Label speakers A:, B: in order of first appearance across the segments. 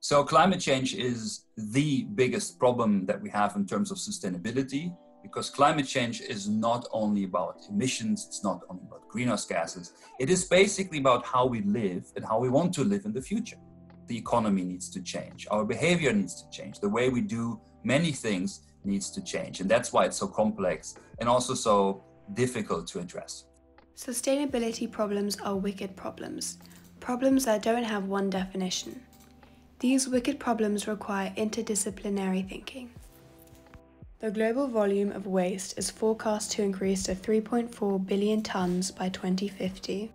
A: So climate change is the biggest problem that we have in terms of sustainability, because climate change is not only about emissions, it's not only about greenhouse gases, it is basically about how we live and how we want to live in the future. The economy needs to change, our behavior needs to change, the way we do many things needs to change, and that's why it's so complex and also so difficult to address.
B: Sustainability problems are wicked problems, problems that don't have one definition. These wicked problems require interdisciplinary thinking. The global volume of waste is forecast to increase to 3.4 billion tons by 2050.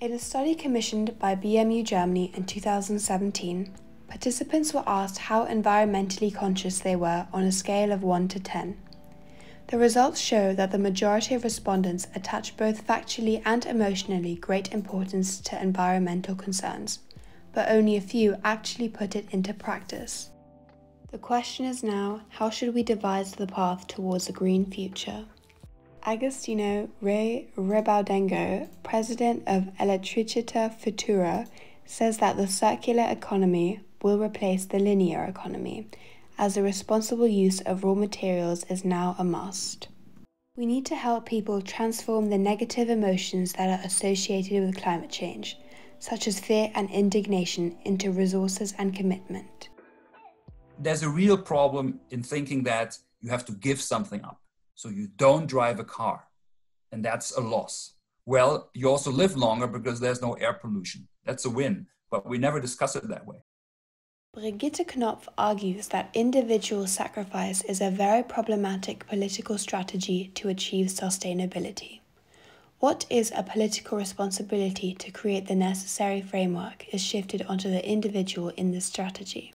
B: In a study commissioned by BMU Germany in 2017, participants were asked how environmentally conscious they were on a scale of 1 to 10. The results show that the majority of respondents attach both factually and emotionally great importance to environmental concerns, but only a few actually put it into practice. The question is now, how should we devise the path towards a green future? Agostino Re Rebaudengo, president of Elettricità Futura, says that the circular economy will replace the linear economy, as the responsible use of raw materials is now a must. We need to help people transform the negative emotions that are associated with climate change, such as fear and indignation, into resources and commitment.
A: There's a real problem in thinking that you have to give something up. So you don't drive a car, and that's a loss. Well, you also live longer because there's no air pollution. That's a win, but we never discuss it that way.
B: Brigitte Knopf argues that individual sacrifice is a very problematic political strategy to achieve sustainability. What is a political responsibility to create the necessary framework is shifted onto the individual in this strategy.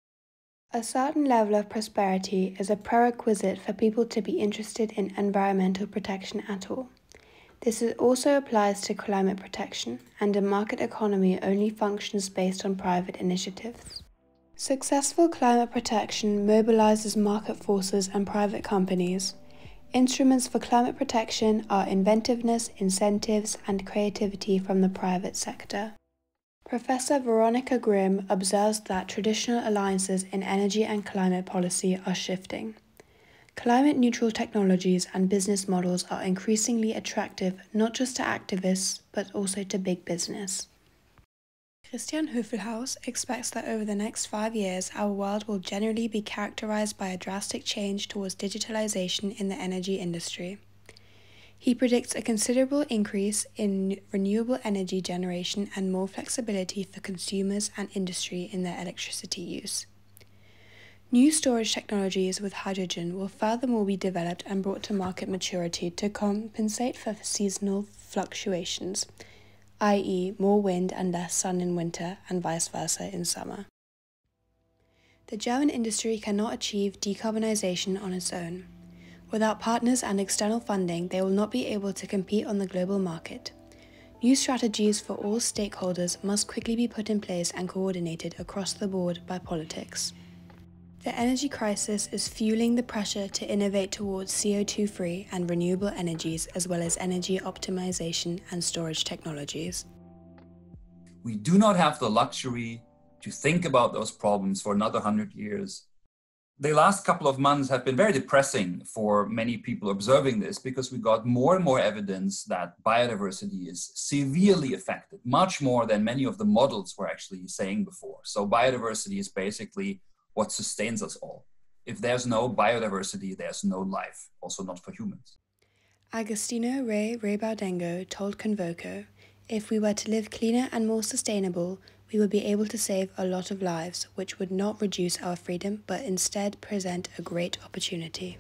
B: A certain level of prosperity is a prerequisite for people to be interested in environmental protection at all. This also applies to climate protection, and a market economy only functions based on private initiatives. Successful climate protection mobilizes market forces and private companies. Instruments for climate protection are inventiveness, incentives, and creativity from the private sector. Professor Veronika Grimm observes that traditional alliances in energy and climate policy are shifting. Climate-neutral technologies and business models are increasingly attractive not just to activists, but also to big business. Christian Hövelhaus expects that over the next 5 years, our world will generally be characterized by a drastic change towards digitalization in the energy industry. He predicts a considerable increase in renewable energy generation and more flexibility for consumers and industry in their electricity use. New storage technologies with hydrogen will furthermore be developed and brought to market maturity to compensate for seasonal fluctuations, i.e. more wind and less sun in winter and vice versa in summer. The German industry cannot achieve decarbonization on its own. Without partners and external funding, they will not be able to compete on the global market. New strategies for all stakeholders must quickly be put in place and coordinated across the board by politics. The energy crisis is fueling the pressure to innovate towards CO2-free and renewable energies, as well as energy optimization and storage technologies.
A: We do not have the luxury to think about those problems for another 100 years. The last couple of months have been very depressing for many people observing this, because we got more and more evidence that biodiversity is severely affected, much more than many of the models were actually saying before. So biodiversity is basically what sustains us all. If there's no biodiversity, there's no life, also not for humans.
B: Agostino Re Rebaudengo told Convoco, if we were to live cleaner and more sustainable, we would be able to save a lot of lives, which would not reduce our freedom, but instead present a great opportunity.